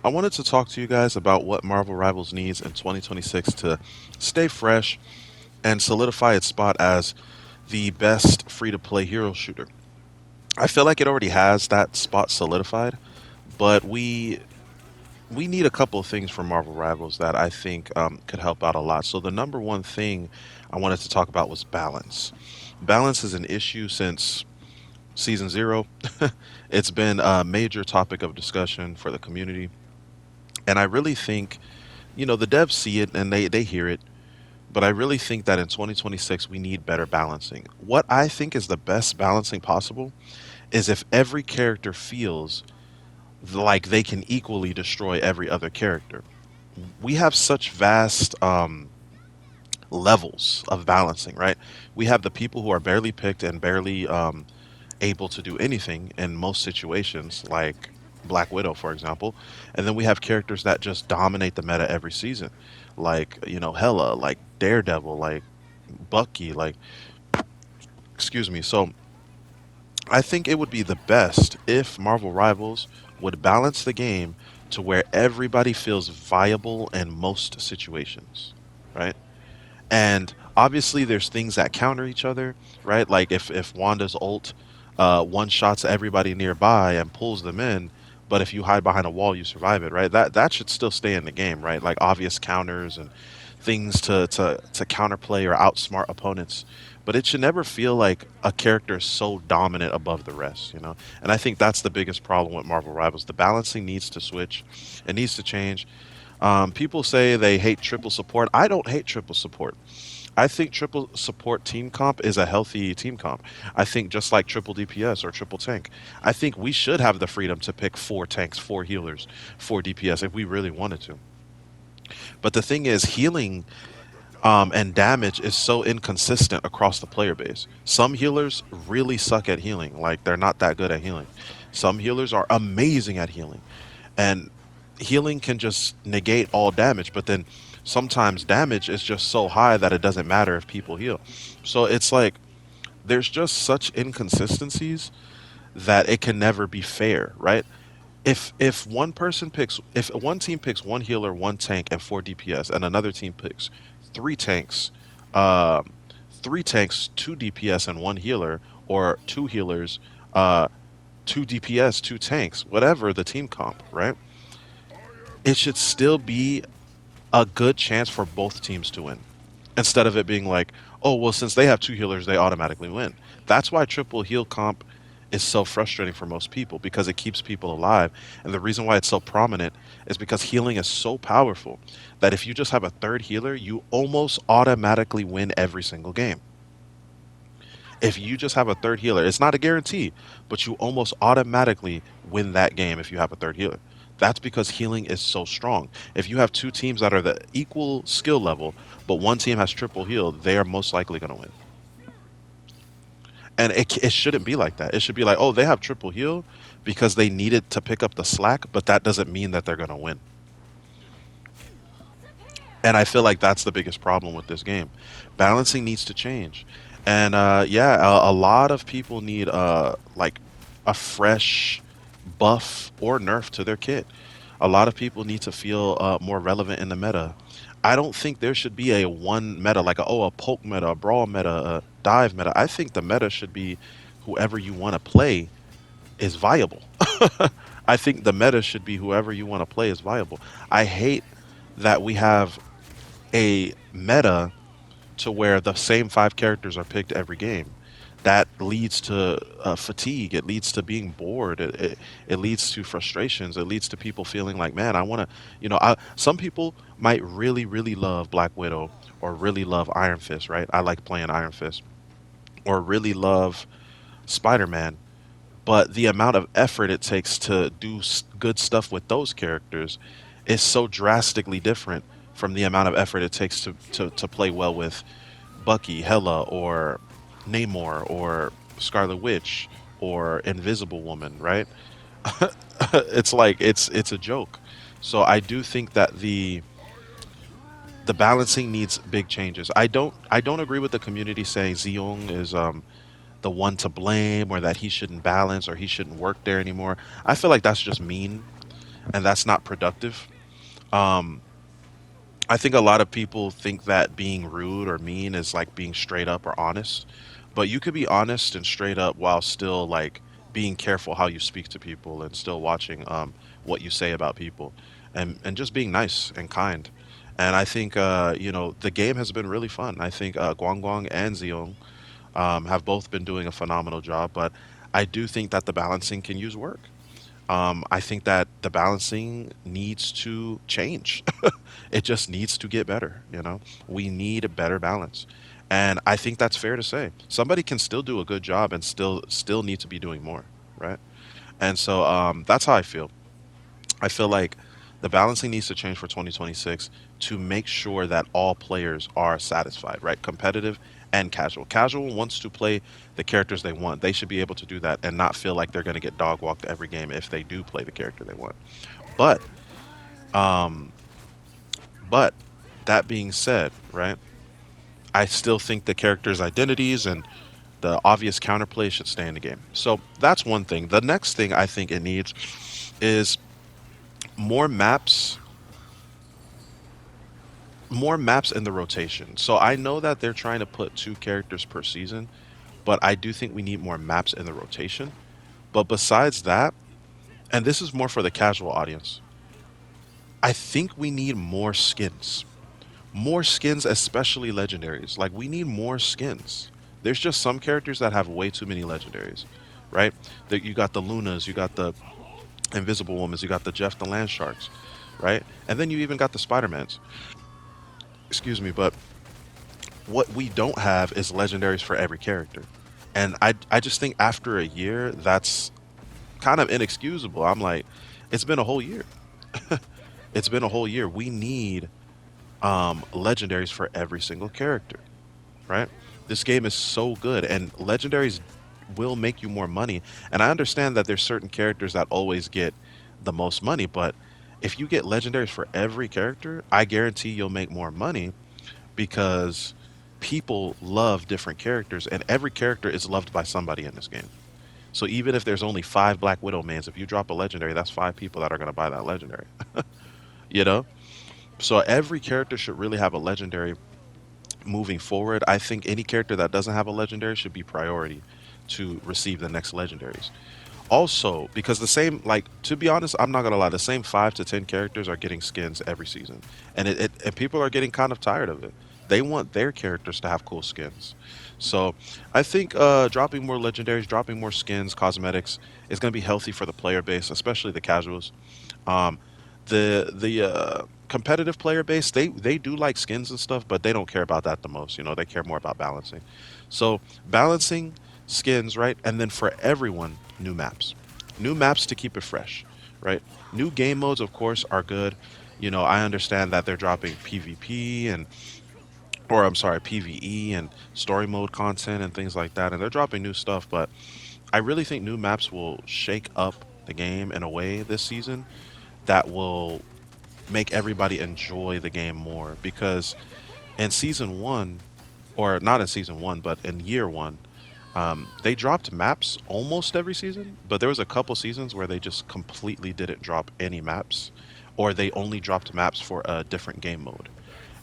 I wanted to talk to you guys about what Marvel Rivals needs in 2026 to stay fresh and solidify its spot as the best free to play hero shooter. I feel like it already has that spot solidified, but we need a couple of things from Marvel Rivals that I think could help out a lot. So the number one thing I wanted to talk about was balance. Balance is an issue since season zero. It's been a major topic of discussion for the community, and I really think the devs see it and they hear it, but I really think that in 2026 we need better balancing. What I think is the best balancing possible is if every character feels like they can equally destroy every other character. We have such vast levels of balancing, right? We have the people who are barely picked and barely able to do anything in most situations, like Black Widow, for example. And then we have characters that just dominate the meta every season, like, Hela, like Daredevil, like Bucky, like, excuse me. So I think it would be the best if Marvel Rivals would balance the game to where everybody feels viable in most situations, right? And obviously, there's things that counter each other, right? Like if Wanda's ult one shots everybody nearby and pulls them in, but if you hide behind a wall, you survive it, right? That should still stay in the game, right? Like obvious counters and things to counterplay or outsmart opponents. But it should never feel like a character is so dominant above the rest. And I think that's the biggest problem with Marvel Rivals. The balancing needs to switch. It needs to change. People say they hate triple support. I don't hate triple support. I think triple support team comp is a healthy team comp. I think just like triple DPS or triple tank, I think we should have the freedom to pick four tanks, four healers, four DPS if we really wanted to. But the thing is, healing and damage is so inconsistent across the player base. Some healers really suck at healing, like they're not that good at healing. Some healers are amazing at healing, and healing can just negate all damage, but then sometimes damage is just so high that it doesn't matter if people heal. So it's like there's just such inconsistencies that it can never be fair, right? If one team picks one healer, one tank, and four DPS, and another team picks three tanks, uh, three tanks, two DPS, and one healer, or two healers, uh, two DPS, two tanks, whatever the team comp, right? It should still be a good chance for both teams to win, instead of it being like, oh well, since they have two healers, they automatically win. That's why triple heal comp is so frustrating for most people because it keeps people alive. And the reason why it's so prominent is because healing is so powerful that if you just have a third healer, you almost automatically win every single game. If you just have a third healer, it's not a guarantee, but you almost automatically win that game if you have a third healer. That's because healing is so strong. If you have two teams that are the equal skill level, but one team has triple heal, they are most likely going to win. And it shouldn't be like that. It should be like, oh, they have triple heal because they needed to pick up the slack, but that doesn't mean that they're going to win. And I feel like that's the biggest problem with this game. Balancing needs to change. And yeah, a lot of people need like a fresh buff or nerf to their kit. A lot of people need to feel more relevant in the meta. I don't think there should be a one meta, like a poke meta, a brawl meta, a dive meta. I think the meta should be whoever you want to play is viable. I think the meta should be whoever you want to play is viable. I hate that we have a meta to where the same five characters are picked every game. That leads to fatigue. It leads to being bored. It leads to frustrations. It leads to people feeling like, man, I want to, some people might really, really love Black Widow or really love Iron Fist, right? I like playing Iron Fist or really love Spider Man. But the amount of effort it takes to do good stuff with those characters is so drastically different from the amount of effort it takes to play well with Bucky, Hela, or Namor, or Scarlet Witch, or Invisible Woman, right? It's like it's a joke. So I do think that the balancing needs big changes. I don't agree with the community saying Zeong is the one to blame or that he shouldn't balance or he shouldn't work there anymore. I feel like that's just mean. and that's not productive. Um, I think a lot of people think that being rude or mean is like being straight up or honest, but you could be honest and straight up while still like being careful how you speak to people and still watching what you say about people and just being nice and kind. And I think you know, the game has been really fun. I think Guang Guang and Zeong have both been doing a phenomenal job, but I do think that the balancing can use work. I think that the balancing needs to change. It just needs to get better. You know, we need a better balance, and I think that's fair to say. Somebody can still do a good job and still need to be doing more, right? And so that's how I feel. I feel like the balancing needs to change for 2026 to make sure that all players are satisfied, right? Competitive and casual. Casual wants to play the characters they want. They should be able to do that and not feel like they're going to get dog walked every game if they do play the character they want. But um but that being said, right? I still think the characters' identities and the obvious counterplay should stay in the game. So that's one thing. The next thing I think it needs is more maps more maps in the rotation. So I know that they're trying to put two characters per season, but I do think we need more maps in the rotation. But besides that, and this is more for the casual audience, I think we need more skins. More skins, especially legendaries. Like, we need more skins. There's just some characters that have way too many legendaries, right? That you got the Lunas, you got the Invisible Womans, you got the Jeff the Land Sharks, right? And then you even got the Spider-Mans. Excuse me, but what we don't have is legendaries for every character. And I just think after a year, that's kind of inexcusable. I'm like, it's been a whole year. It's been a whole year. We need legendaries for every single character, right? This game is so good, and legendaries will make you more money. And I understand that there's certain characters that always get the most money, but if you get legendaries for every character, I guarantee you'll make more money because people love different characters, and every character is loved by somebody in this game. So even if there's only five Black Widow mans, if you drop a legendary, that's five people that are going to buy that legendary. You know? So every character should really have a legendary moving forward. I think any character that doesn't have a legendary should be priority to receive the next legendaries. Also, because the same, like, to be honest, I'm not gonna lie, the same 5 to 10 characters are getting skins every season, and and people are getting kind of tired of it. They want their characters to have cool skins. So I think dropping more legendaries, dropping more skins, cosmetics is gonna be healthy for the player base, especially the casuals. Um, the competitive player base, they do like skins and stuff, but they don't care about that the most. You know, they care more about balancing. So balancing skins, right, and then for everyone, new maps to keep it fresh, right? New game modes, of course, are good. You know, I understand that they're dropping PvP and or I'm sorry, PvE and story mode content and things like that, and they're dropping new stuff, but I really think new maps will shake up the game in a way this season that will make everybody enjoy the game more because in season one, or not in season one, but in year one, they dropped maps almost every season, but there was a couple seasons where they just completely didn't drop any maps, or they only dropped maps for a different game mode.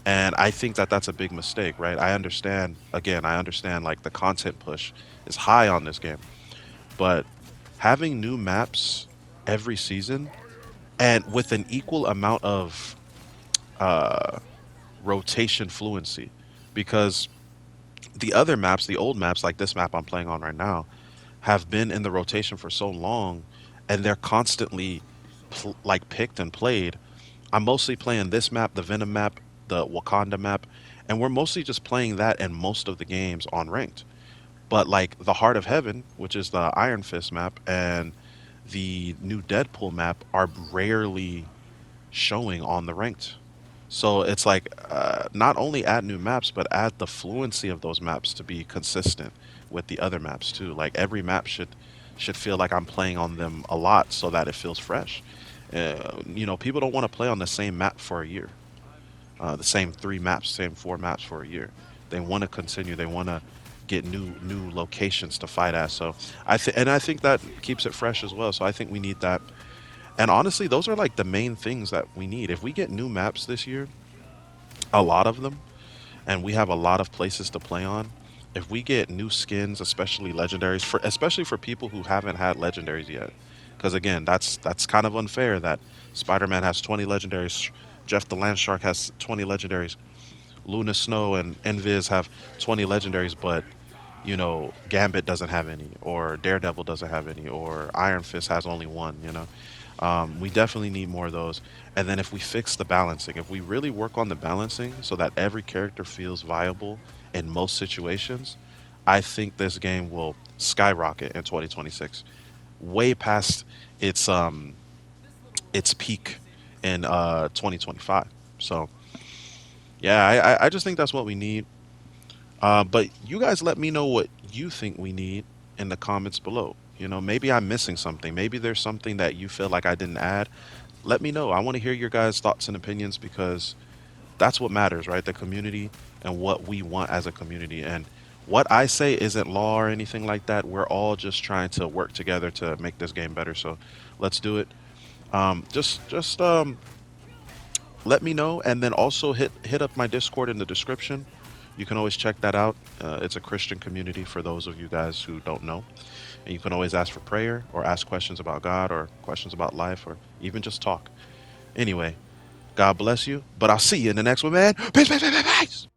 And I think that that's a big mistake, right? I understand, again, I understand like the content push is high on this game, but having new maps every season and with an equal amount of uh, rotation fluency, because the other maps, the old maps like this map I'm playing on right now, have been in the rotation for so long, and they're constantly like picked and played. I'm mostly playing this map, the Venom map, the Wakanda map, and we're mostly just playing that in most of the games on ranked. But like the Heart of Heaven, which is the Iron Fist map, and the new Deadpool map are rarely showing on the ranked. So it's like not only add new maps, but add the fluency of those maps to be consistent with the other maps too. Like every map should feel like I'm playing on them a lot, so that it feels fresh. You know, people don't want to play on the same map for a year, the same three maps, same four maps for a year. They want to continue. They want to get new locations to fight at. So I think that keeps it fresh as well. So I think we need that. And honestly, those are like the main things that we need. If we get new maps this year, a lot of them, and we have a lot of places to play on. If we get new skins, especially legendaries, for especially for people who haven't had legendaries yet, because again, that's kind of unfair that Spider-Man has 20 legendaries, Jeff the Land Shark has 20 legendaries, Luna Snow and Invis have 20 legendaries, but Gambit doesn't have any, or Daredevil doesn't have any, or Iron Fist has only one. We definitely need more of those. And then if we fix the balancing, if we really work on the balancing so that every character feels viable in most situations, I think this game will skyrocket in 2026, way past its its peak in 2025. So yeah, I just think that's what we need. But you guys let me know what you think we need in the comments below. Maybe I'm missing something. Maybe there's something that you feel like I didn't add. Let me know. I want to hear your guys' thoughts and opinions because that's what matters, right? The community and what we want as a community. And what I say isn't law or anything like that. We're all just trying to work together to make this game better. So let's do it. Just let me know, and then also hit up my Discord in the description. You can always check that out. It's a Christian community for those of you guys who don't know, and you can always ask for prayer or ask questions about God or questions about life or even just talk. Anyway, God bless you, but I'll see you in the next one, man. Peace, peace, peace, peace.